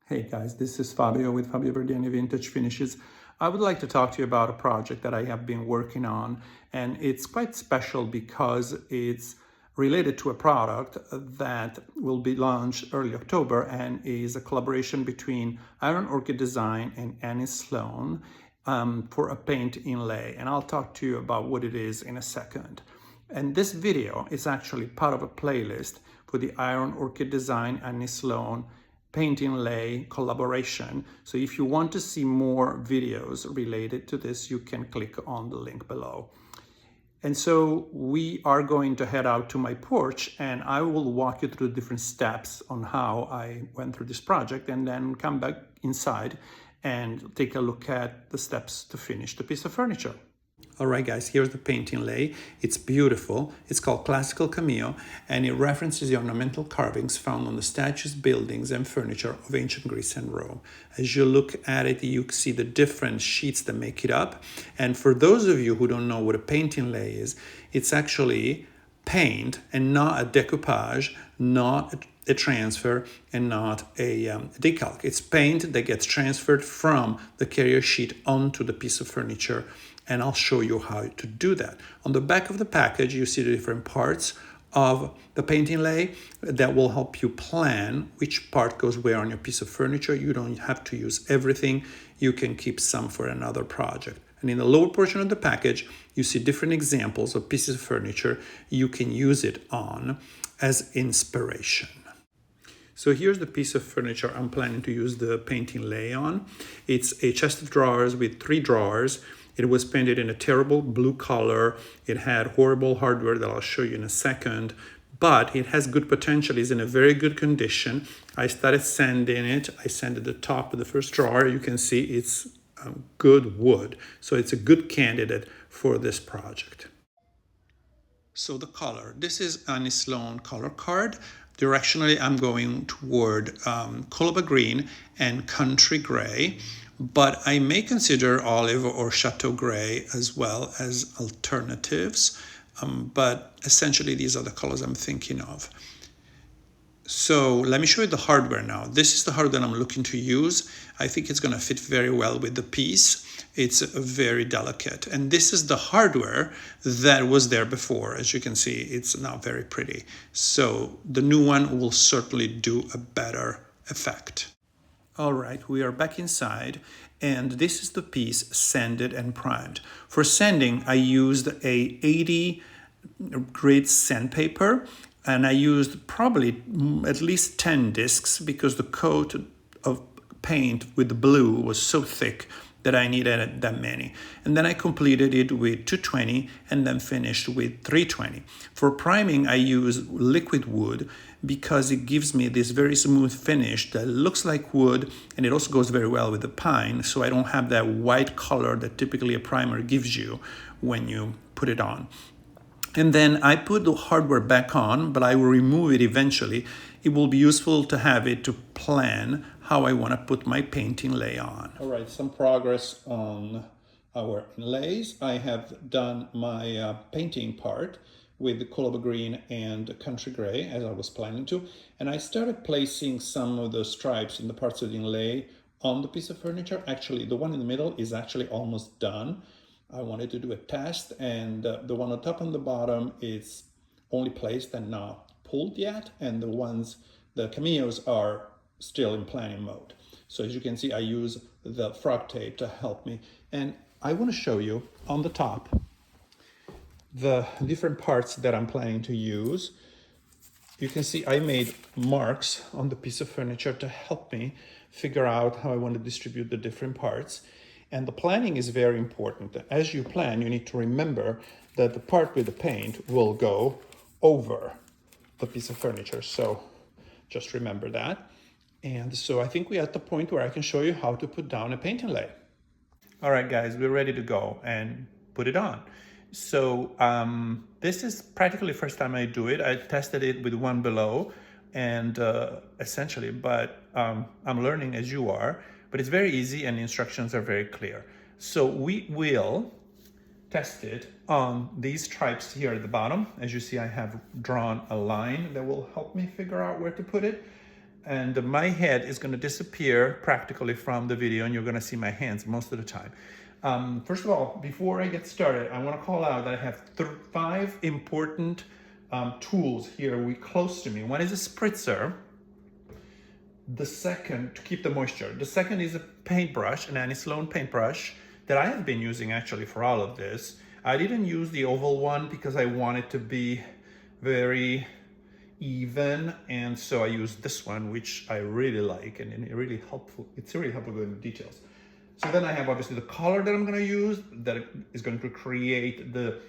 Hey guys, this is Fabio with Fabio Verdiani Vintage Finishes. I would like to talk to you about a project that I have been working on, and it's quite special because it's related to a product that will be launched early October and is a collaboration between Iron Orchid Design and Annie Sloan for a paint inlay. And I'll talk to you about what it is in a second. And this video is actually part of a playlist for the Iron Orchid Design Annie Sloan paint inlay collaboration. So if you want to see more videos related to this, you can click on the link below. And so we are going to head out to my porch and I will walk you through different steps on how I went through this project and then come back inside and take a look at the steps to finish the piece of furniture. All right, guys, here's the paint inlay. It's beautiful. It's called Classical Cameo, and it references the ornamental carvings found on the statues, buildings, and furniture of ancient Greece and Rome. As you look at it, you see the different sheets that make it up. And for those of you who don't know what a paint inlay is, it's actually paint and not a decoupage, not a transfer, and not a decalc. It's paint that gets transferred from the carrier sheet onto the piece of furniture, and I'll show you how to do that. On the back of the package, you see the different parts of the paint inlay that will help you plan which part goes where on your piece of furniture. You don't have to use everything. You can keep some for another project. And in the lower portion of the package, you see different examples of pieces of furniture you can use it on as inspiration. So here's the piece of furniture I'm planning to use the paint inlay on. It's a chest of drawers with 3 drawers. It was painted in a terrible blue color. It had horrible hardware that I'll show you in a second, but it has good potential. It's in a very good condition. I started sanding it. I sanded the top of the first drawer. You can see it's good wood. So it's a good candidate for this project. So the color, this is Annie Sloan color card. Directionally, I'm going toward Colba Green and Country Gray, but I may consider olive or chateau gray as well as alternatives. But essentially, these are the colors I'm thinking of. So let me show you the hardware now. This is the hardware I'm looking to use. I think it's going to fit very well with the piece. It's very delicate. And this is the hardware that was there before. As you can see, it's now very pretty. So the new one will certainly do a better effect. All right, we are back inside, and this is the piece sanded and primed. For sanding, I used a 80 grit sandpaper, and I used probably at least 10 discs because the coat of paint with the blue was so thick that I needed that many. And then I completed it with 220 and then finished with 320. For priming, I use liquid wood because it gives me this very smooth finish that looks like wood, and it also goes very well with the pine, so I don't have that white color that typically a primer gives you when you put it on. And then I put the hardware back on, but I will remove it eventually. It will be useful to have it to plan how I want to put my paint inlay on. All right, some progress on our inlays. I have done my painting part with the Colba Green and Country Gray, as I was planning to. And I started placing some of the stripes in the parts of the inlay on the piece of furniture. Actually, the one in the middle is actually almost done. I wanted to do a test, and the one on top and the bottom is only placed and not pulled yet, and the cameos are still in planning mode. So as you can see, I use the frog tape to help me, and I want to show you on the top the different parts that I'm planning to use. You can see I made marks on the piece of furniture to help me figure out how I want to distribute the different parts. And the planning is very important. As you plan, you need to remember that the part with the paint will go over the piece of furniture. So just remember that. And so I think we're at the point where I can show you how to put down a paint inlay. All right, guys, we're ready to go and put it on. So this is practically the first time I do it. I tested it with one below and essentially, but I'm learning as you are. But it's very easy and the instructions are very clear. So we will test it on these stripes here at the bottom. As you see, I have drawn a line that will help me figure out where to put it. and my head is going to disappear practically from the video, and you're going to see my hands most of the time. First of all, before I get started, I want to call out that I have 5 important tools here close to me. One is a spritzer. The second, to keep the moisture. The second is a paintbrush, an Annie Sloan paintbrush that I have been using actually for all of this. I didn't use the oval one because I want it to be very even, and so I used this one, which I really like, and it's really helpful in the details. So then I have obviously the color that I'm going to use that is going to create the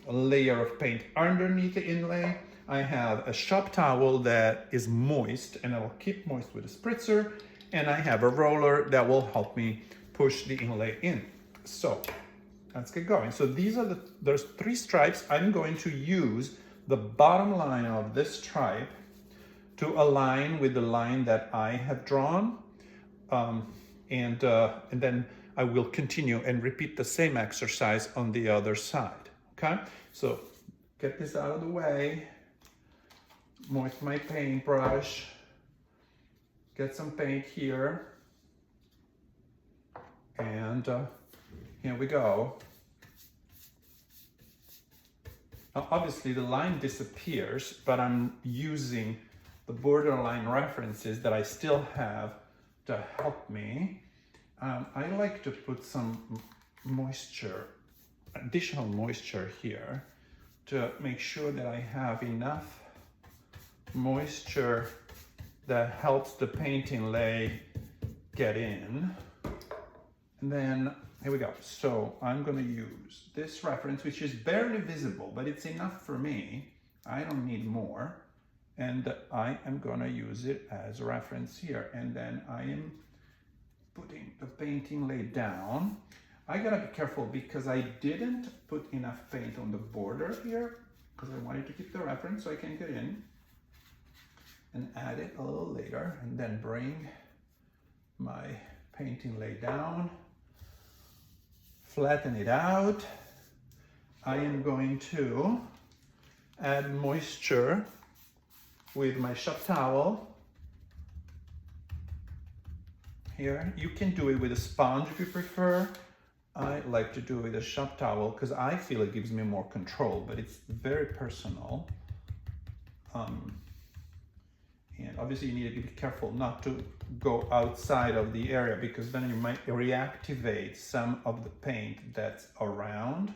layer of paint underneath the inlay. I have a shop towel that is moist, and I will keep moist with a spritzer, and I have a roller that will help me push the inlay in. So let's get going. So there's 3 stripes. I'm going to use the bottom line of this stripe to align with the line that I have drawn, and then I will continue and repeat the same exercise on the other side. Okay, so get this out of the way. Moist my paintbrush, get some paint here, and here we go. Now, obviously the line disappears, but I'm using the borderline references that I still have to help me. I like to put some moisture, additional moisture here, to make sure that I have enough moisture that helps the paint inlay get in. And then here we go. So I'm going to use this reference, which is barely visible, but it's enough for me. I don't need more, and I am going to use it as a reference here. And then I am putting the paint inlay down. I gotta be careful because I didn't put enough paint on the border here because I wanted to keep the reference so I can get in and add it a little later, and then bring my paint inlay down, flatten it out. I am going to add moisture with my shop towel here. You can do it with a sponge if you prefer. I like to do it with a shop towel because I feel it gives me more control, but it's very personal. And obviously you need to be careful not to go outside of the area, because then you might reactivate some of the paint that's around.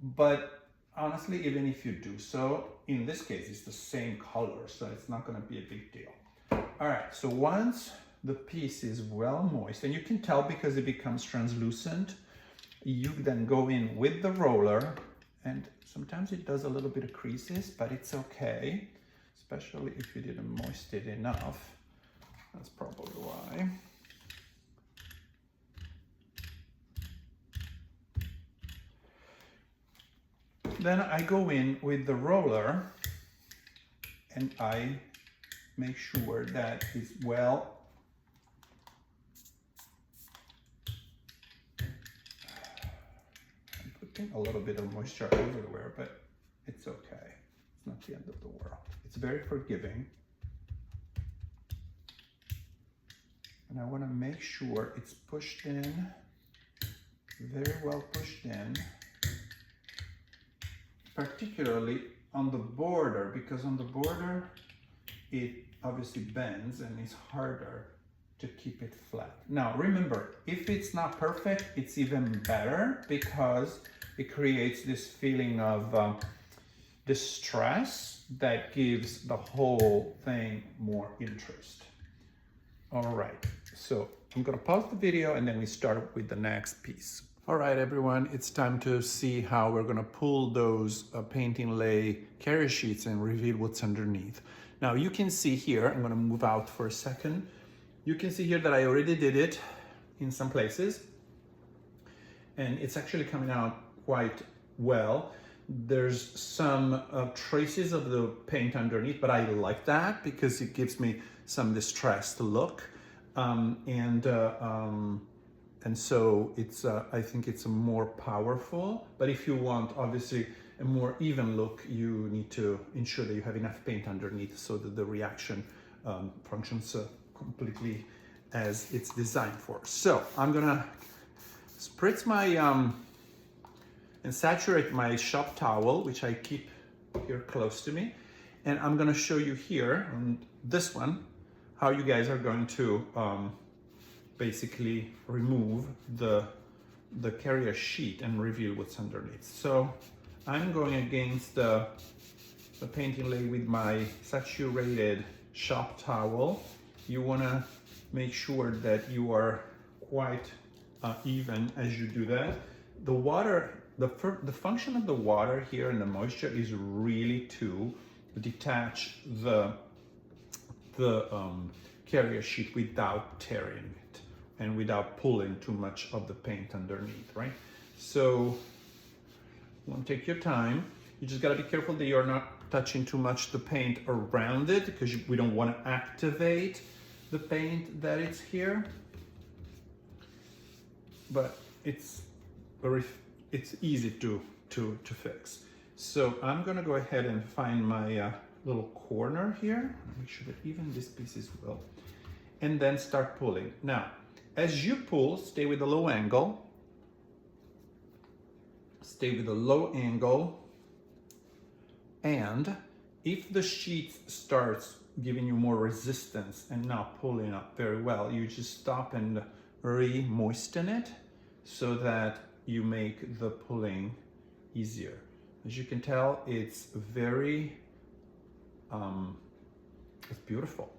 But honestly, even if you do so, in this case, it's the same color, so it's not gonna be a big deal. All right, so once the piece is well moist, and you can tell because it becomes translucent, you then go in with the roller, and sometimes it does a little bit of creases, but it's okay. Especially if you didn't moist it enough. That's probably why. Then I go in with the roller and I make sure that it's well I'm putting a little bit of moisture everywhere, but it's okay. It's not the end of the world. It's very forgiving. And I want to make sure it's pushed in, very well pushed in, particularly on the border, because on the border it obviously bends and it's harder to keep it flat. Now remember, if it's not perfect, it's even better because it creates this feeling of distress that gives the whole thing more interest. All right, so I'm gonna pause the video and then we start with the next piece. All right, everyone, it's time to see how we're gonna pull those paint inlay carrier sheets and reveal what's underneath. Now you can see here, I'm gonna move out for a second. You can see here that I already did it in some places, and it's actually coming out quite well. There's some traces of the paint underneath, but I like that because it gives me some distressed look. And so it's I think it's more powerful, but if you want obviously a more even look, you need to ensure that you have enough paint underneath so that the reaction functions completely as it's designed for. So I'm gonna spritz my and saturate my shop towel, which I keep here close to me. And I'm gonna show you here on this one, how you guys are going to basically remove the carrier sheet and reveal what's underneath. So I'm going against the paint inlay with my saturated shop towel. You wanna make sure that you are quite even as you do that. The water, the function of the water here and the moisture is really to detach the carrier sheet without tearing it and without pulling too much of the paint underneath, right? So you want to take your time. You just got to be careful that you're not touching too much the paint around it, because we don't want to activate the paint that it's here. But it's easy to fix. So I'm gonna go ahead and find my little corner here. Make sure that even this piece is well, and then start pulling. Now, as you pull, stay with a low angle. Stay with a low angle. And if the sheet starts giving you more resistance and not pulling up very well, you just stop and re-moisten it so that you make the pulling easier. As you can tell, it's very, it's beautiful,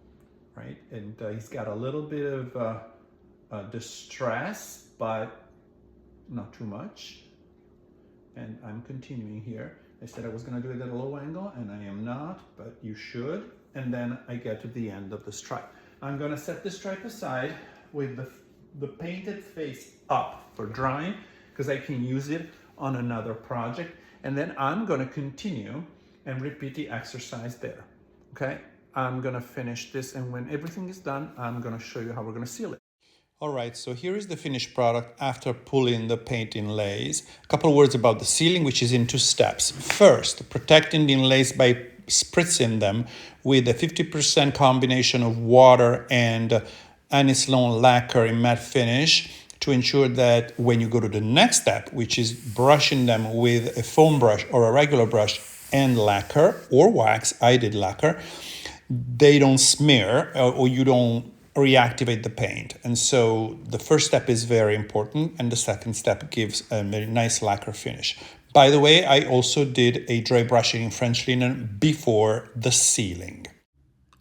right? And he's got a little bit of distress, but not too much. And I'm continuing here. I said I was gonna do it at a low angle, and I am not, but you should. And then I get to the end of the stripe. I'm gonna set the stripe aside with the painted face up for drying, because I can use it on another project. And then I'm gonna continue and repeat the exercise there, okay? I'm gonna finish this, and when everything is done, I'm gonna show you how we're gonna seal it. All right, so here is the finished product after pulling the paint inlays. A couple of words about the sealing, which is in 2 steps. First, protecting the inlays by spritzing them with a 50% combination of water and Annie-Sloan lacquer in matte finish, to ensure that when you go to the next step, which is brushing them with a foam brush or a regular brush and lacquer or wax, I did lacquer, they don't smear or you don't reactivate the paint. And so the first step is very important, and the second step gives a very nice lacquer finish. By the way, I also did a dry brushing in French linen before the sealing.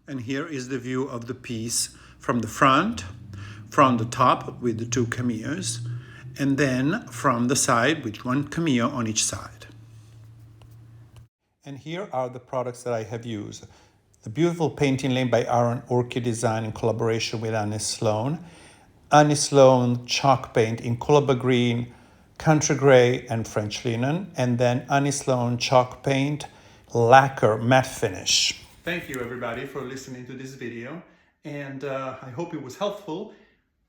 And here is the view of the piece from the front, from the top with the 2 cameos, and then from the side with 1 cameo on each side. And here are the products that I have used. The beautiful paint inlay by Aaron Orchid Design in collaboration with Annie-Sloan. Annie-Sloan chalk paint in Colaba Green, Country Gray, and French linen. And then Annie-Sloan chalk paint, lacquer matte finish. Thank you everybody for listening to this video. And I hope it was helpful.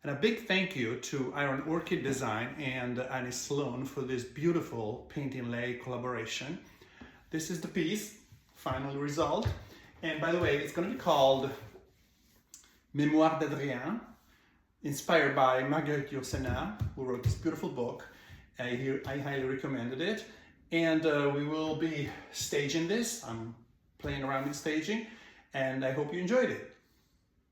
And a big thank you to Aaron Orchid Design and Annie-Sloan for this beautiful paint inlay collaboration. This is the piece, final result. And by the way, it's going to be called Mémoire d'Adrien, inspired by Marguerite Yourcenar, who wrote this beautiful book. I highly recommended it. And we will be staging this. I'm playing around with staging, and I hope you enjoyed it.